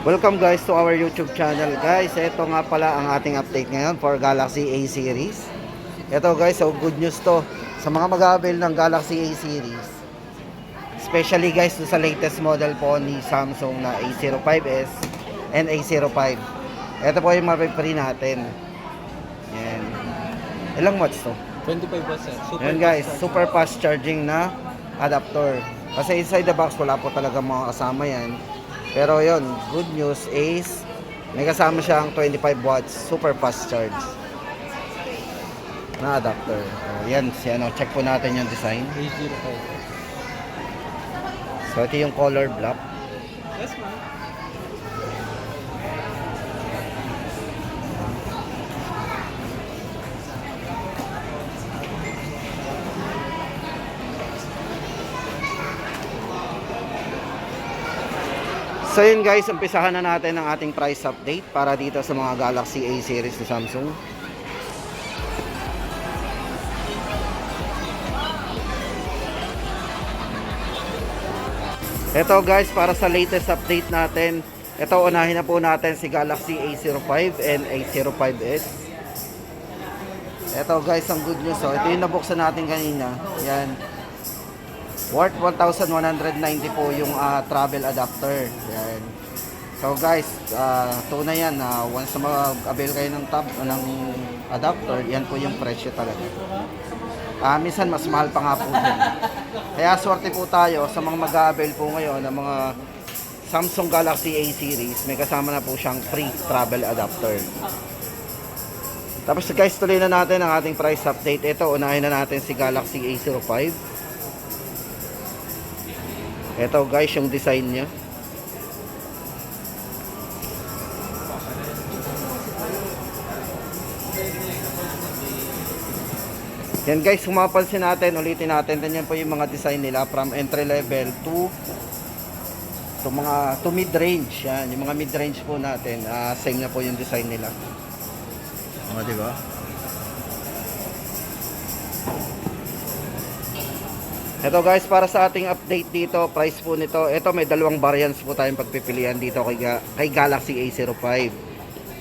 Welcome guys to our YouTube channel. Guys, ito nga pala ang ating update ngayon for Galaxy A series. Ito guys, so good news to sa mga mag-aabil ng Galaxy A series. Especially guys sa latest model po ni Samsung na A05s and A05. Ito po yung ma-free natin. Yan. Ilang watts to? 25%. Super Yan guys, fast charging. super fast charging na adapter. Kasi inside the box wala po talaga mga kasama yan. Pero yon, good news is may kasama siyang 25 watts super fast charge na adapter. Yan, check po natin yung design. A05. So ito yung color black. Yes, ma'am. So yun guys, umpisahan na natin ang ating price update para dito sa mga Galaxy A series ni Samsung. Ito guys, para sa latest update natin, ito unahin na po natin si Galaxy A05 and A05s. Ito guys, ang good news. So, ito yung nabuksan natin kanina. Yan. Worth 1,190 po yung travel adapter. Yan. So guys, tunay yan na once na mag-avail kayo ng adapter, yan po yung presyo talaga. Minsan mas mahal pa nga po din. Kaya swerte po tayo sa mga mag-a-avail po ngayon ng mga Samsung Galaxy A series. May kasama na po siyang free travel adapter. Tapos guys, tuloy na natin ang ating price update. Ito, unahin na natin si Galaxy A05. Ito guys, yung design niya. Yan guys, kung mapapansin natin, ulitin natin, ganyan po yung mga design nila from entry level to mid-range. Yan, yung mga mid-range po natin, same na po yung design nila. Di ba? Ito guys, para sa ating update dito, price po nito, ito may dalawang variants po tayong pagpipilian dito kay Galaxy A05.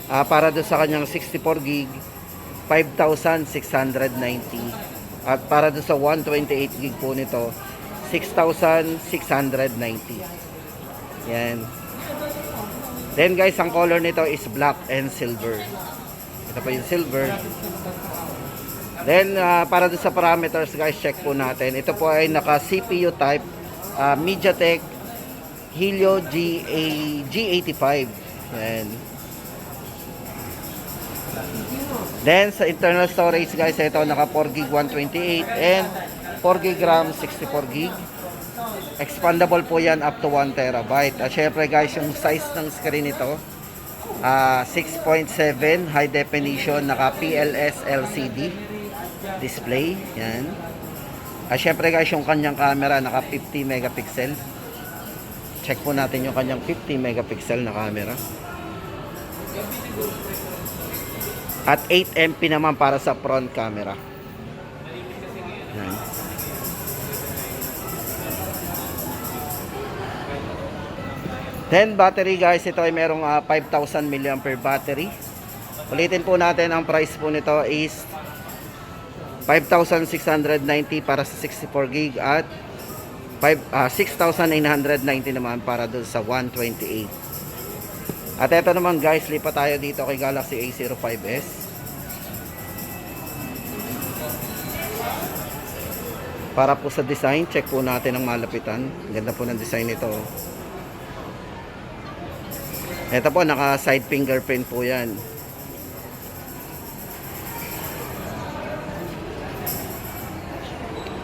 Para doon sa kanyang 64GB, 5,690. At para doon sa 128GB po nito, 6,690. Yan. Then guys, ang color nito is black and silver. Ito pa yung silver. Then, para doon sa parameters guys, check po natin. Ito po ay naka CPU type MediaTek Helio G85. Yan. Then, sa internal storage guys, ito naka 4GB 128 and 4GB RAM 64GB. Expandable po yan up to 1TB. At syempre guys, yung size ng screen nito, 6.7 high definition, naka PLS LCD display. Yan. Syempre guys, yung kanyang camera naka 50 megapixel. Check po natin yung kanyang 50 megapixel na camera. At 8MP naman para sa front camera. Yan. Then battery guys, ito ay merong 5,000 mAh battery. Ulitin po natin, ang price po nito is 5,690 para sa 64GB at 6,990 naman para doon sa 128. At ito naman guys, lipat tayo dito kay Galaxy A05s. Para po sa design, check po natin ang malapitan. Ganda po ng design nito. Ito po, naka side fingerprint po yan.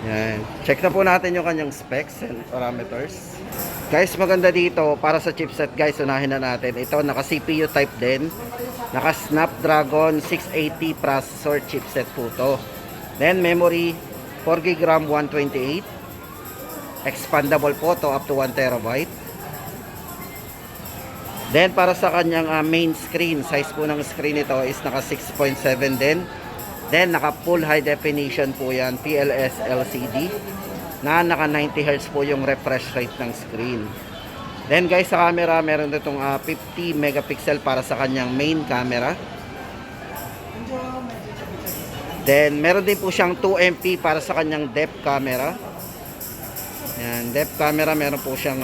Yan. Check na po natin yung kanyang specs and parameters. Guys, maganda dito para sa chipset guys, unahin na natin. Ito, naka CPU type din. Naka Snapdragon 680 processor chipset po to. Then memory 4GB RAM 128. Expandable po to up to 1TB. Then para sa kanyang main screen, size po ng screen nito is naka 6.7 din. Then naka full high definition po yan, PLS LCD. Na naka 90Hz po yung refresh rate ng screen. Then guys, sa camera, meron itong 50 megapixel para sa kanyang main camera. Then meron din po siyang 2MP para sa kanyang depth camera. Yan, depth camera, meron po siyang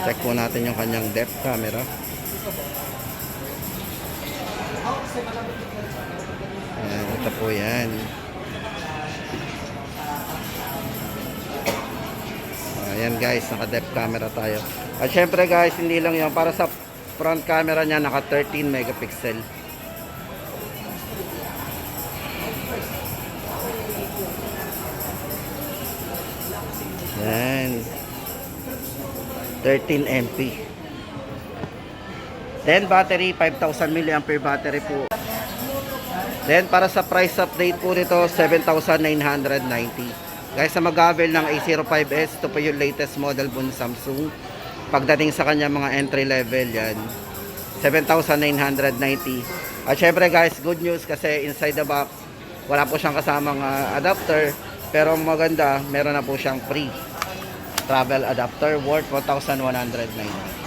check po natin yung kanyang depth camera. Yan, ito po yan. Ayan guys, naka depth camera tayo. At syempre guys, hindi lang yan, para sa front camera niya, naka 13 megapixel. Yan, 13 MP. Then battery, 5,000 mAh battery po. Then para sa price update po nito, 7,990. Guys, sa mag-avail ng A05s, ito po yung latest model po ng Samsung. Pagdating sa kanya mga entry level, yan, 7,990. At syempre guys, good news kasi inside the box, wala po siyang kasamang adapter. Pero ang maganda, meron na po siyang free travel adapter worth 1,190.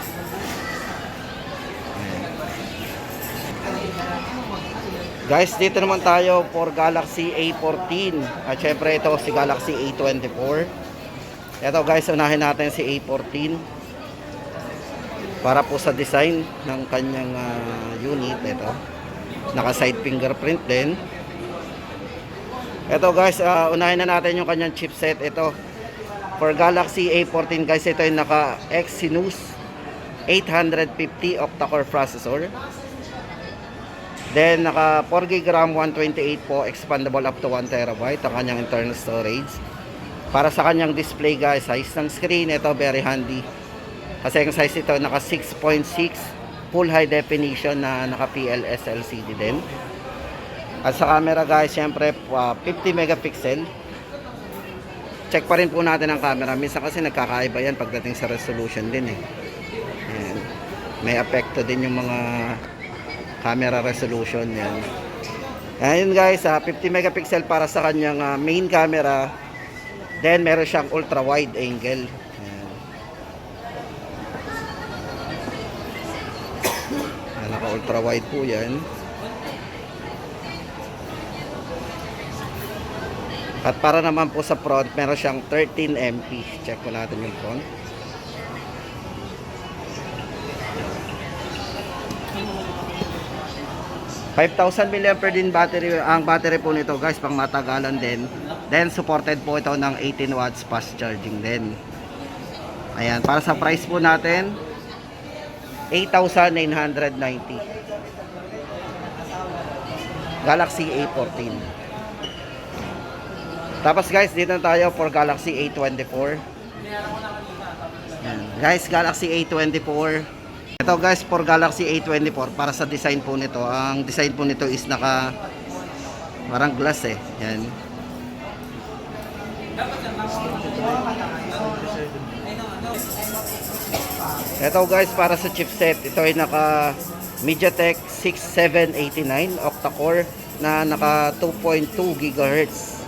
Guys, dito naman tayo for Galaxy A14. At syempre ito si Galaxy A24. Ito guys, unahin natin si A14. Para po sa design ng kanyang unit. Ito, naka side fingerprint din. Ito guys, unahin na natin yung kanyang chipset. Ito for Galaxy A14 guys, ito yung naka Exynos 850 octa-core processor. Then naka 4GB RAM, 128 po, expandable up to 1TB ang kanyang internal storage. Para sa kanyang display guys, size ng screen, ito very handy. Kasi yung size ito naka 6.6 full high definition na naka PLS LCD din. At sa camera guys, syempre 50 megapixel. Check pa rin po natin ang camera. Minsan kasi nagkakaiba yan pagdating sa resolution din eh. Ayan. May apekto din yung mga camera resolution yan. Ayun guys, 50 megapixel para sa kanyang main camera. Then meron siyang ultra wide angle. Ayan. Ayan, naka ultra wide po yan. At para naman po sa front, meron siyang 13 MP. Check po natin yung front. $5,000 mAh din battery. Ang battery po nito guys, pang matagalan din. Then supported po ito ng 18 watts fast charging din. Ayan, para sa price po natin, 8,990. Galaxy A14. Tapos guys, dito na tayo for Galaxy A24. Ayan. Guys, Galaxy A24. Ito guys, for Galaxy A24, para sa design po nito. Ang design po nito is naka parang glass eh. Yan. Ito guys, para sa chipset, ito ay naka MediaTek 6789 octa-core na naka 2.2 GHz.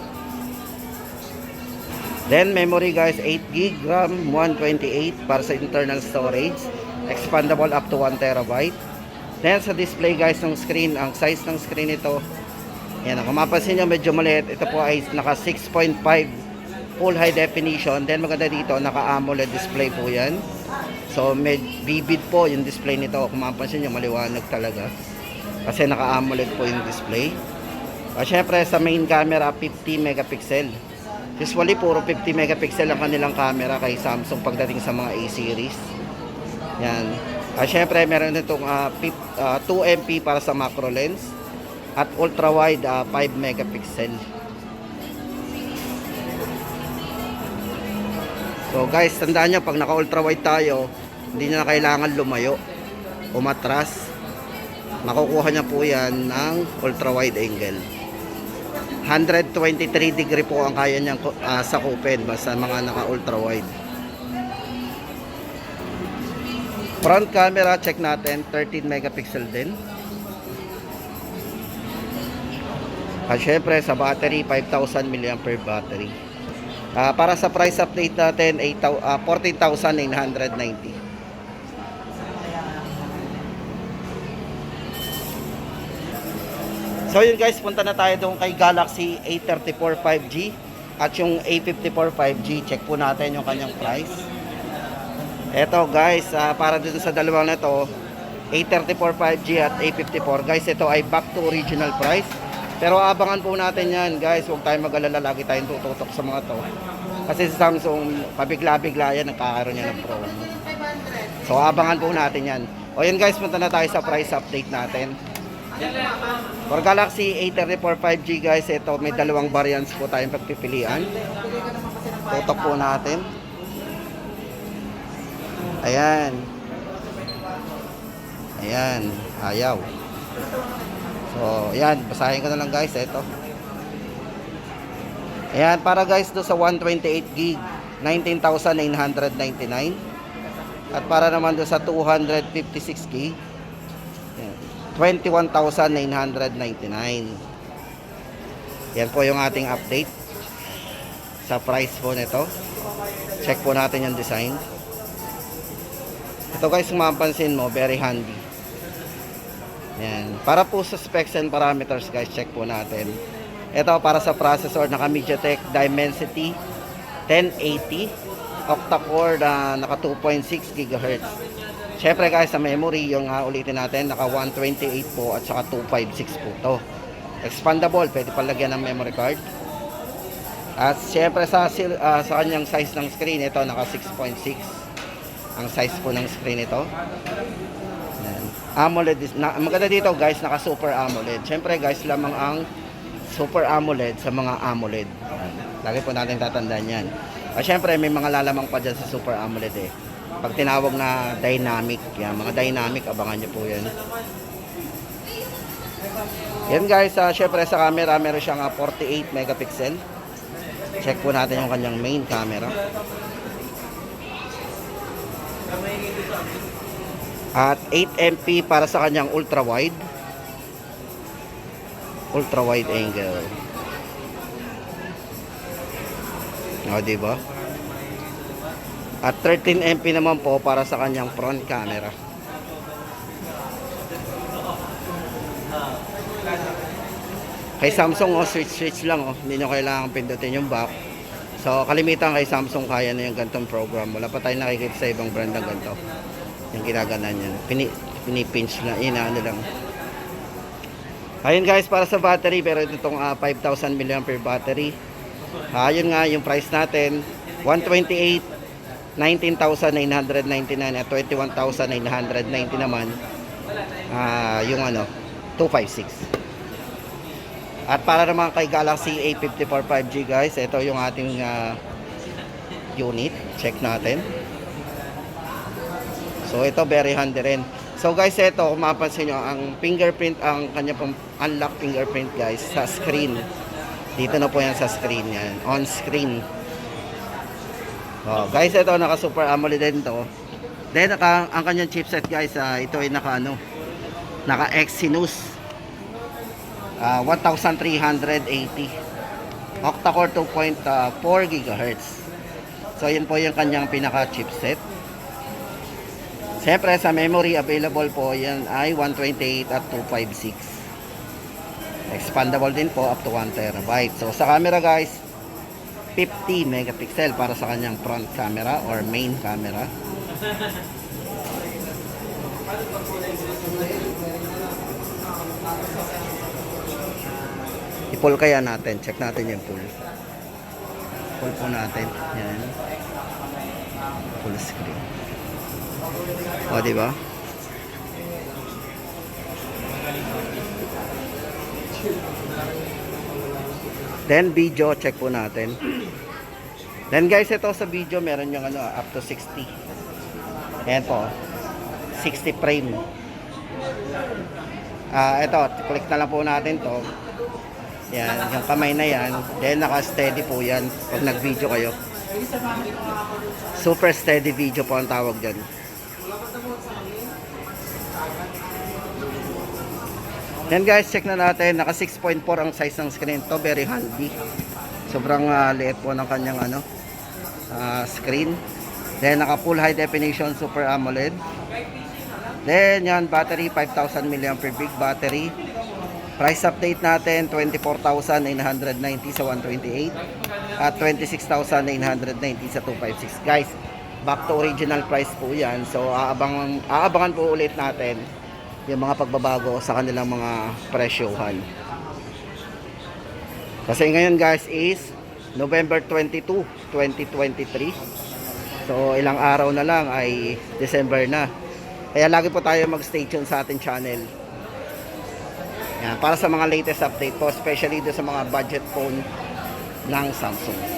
Then memory guys, 8GB RAM, 128 para sa internal storage, expandable up to 1TB. Then sa display guys ng screen, ang size ng screen ito, yan, kung mapapansin nyo medyo maliit. Ito po ay naka 6.5 full high definition. Then maganda dito, naka AMOLED display po yan. So vivid po yung display nito. Kung mapapansin nyo, maliwanag talaga kasi naka AMOLED po yung display. Syempre sa main camera, 50 megapixel. Usually puro 50 megapixel ang kanilang camera kay Samsung pagdating sa mga A-series. Yan. Syempre meron itong 2MP para sa macro lens at ultra wide 5 megapixel. So guys, tandaan nyo, pag naka ultra wide tayo, hindi nyo na kailangan lumayo, umatras. Makukuha nyo po yan ng ultra wide angle. 123 degree po ang kaya niyang sakupin basta mga naka ultra wide. Front camera, check natin, 13 megapixel din. At syempre sa battery, 5,000 mAh battery. Para sa price update natin, 14,990. So yun guys, punta na tayo doon kay Galaxy A34 5G at yung A54 5G. Check po natin yung kanyang price. Eto guys, para dito sa dalawang na to, A34 5G at A54. Guys, ito ay back to original price. Pero abangan po natin yan guys, huwag tayong mag-alala, lagi tayong tututok sa mga to. Kasi sa Samsung, pabigla-bigla yan, nagkakaroon niya ng promo. So abangan po natin yan. O yan guys, punta na tayo sa price update natin. For Galaxy A34 5G guys, ito may dalawang variants po tayong pagpipilian. Tutok po natin. Ayan. Ayan, ayaw. So, ayan, basahin ko na lang guys, ito. Ayan, para guys do sa 128GB, 19,999. At para naman do sa 256GB, 21,999. Yan po yung ating update sa price po nito. Check po natin yung design. Ito guys, kung mapapansin mo, very handy. Yan. Para po sa specs and parameters guys, check po natin. Ito para sa processor, naka MediaTek Dimensity 1080 octa-core na naka 2.6 GHz. Syempre guys, sa memory, yung ulitin natin, naka 128 po at saka 256 po to. Expandable, pwede palagyan ng memory card. At syempre sa kanyang size ng screen, ito naka 6.6 ang size po ng screen ito. Yan. AMOLED, maganda dito guys, naka Super AMOLED. Syempre guys, lamang ang Super AMOLED sa mga AMOLED. Yan. Lagi po natin tatandaan yan. At syempre may mga lalamang pa dyan sa Super AMOLED eh. Pag tinawag na dynamic, yan, mga dynamic, abangan nyo po yan. Yan guys, syempre sa camera, meron siyang 48 megapixel. Check po natin yung kanyang main camera. At 8MP para sa kanyang ultra wide angle. O, diba? At 13MP naman po para sa kanyang front camera. Kay Samsung, switch lang, hindi nyo kailangan pindutin yung back. So kalimitan kay Samsung kaya na yung gantong program. Wala pa tayong nakikita sa ibang brand ng ganito. Yung ginaganan yan, pinipinch na, ano lang. Ayun guys, para sa battery, pero itong 5,000 mAh battery. Ayun nga yung price natin, 128, 19,999 at 21,990 naman. Yung 256. At para naman kay Galaxy A54 5G guys, ito yung ating unit. Check natin. So ito very handy rin. So guys, ito kung mapansin nyo, ang fingerprint, ang kanya pong unlock fingerprint guys sa screen. Dito na po yan sa screen yan. On screen. Oh, guys, ito naka Super AMOLED din to. Then ang kanyang chipset guys, ito ay naka Exynos 1380 octa-core 2.4 GHz. So yun po yung kanyang pinaka chipset. Siyempre sa memory available po yan ay 128 at 256. Expandable din po up to 1 TB. So sa camera guys, 50 megapixel para sa kanyang front camera or main camera. I-pull kaya natin. Check natin yung pull. Pull po natin. Yan. Full screen. O, diba? Then video, check po natin. Then guys, ito sa video meron yung up to 60. Ayan po. 60 frame. Ito, click na lang po natin to. Yan, yung kamay na yan. Then naka-steady po yan pag nag-video kayo. Super steady video po ang tawag dyan. Then guys, check na natin. Naka 6.4 ang size ng screen to. Very handy. So Sobrang liit po ng kanyang screen. Then naka full high definition Super AMOLED. Then yan, battery 5,000 mAh big battery. Price update natin 24,990 sa 128 at 26,990 sa 256. Guys, back to original price po yan. So aabangan po ulit natin yung mga pagbabago sa kanilang mga presyohan. Kasi ngayon guys is November 22, 2023. So ilang araw na lang ay December na. Kaya lagi po tayo mag-stay tuned sa ating channel. Yan, para sa mga latest update po, especially do sa mga budget phone ng Samsung.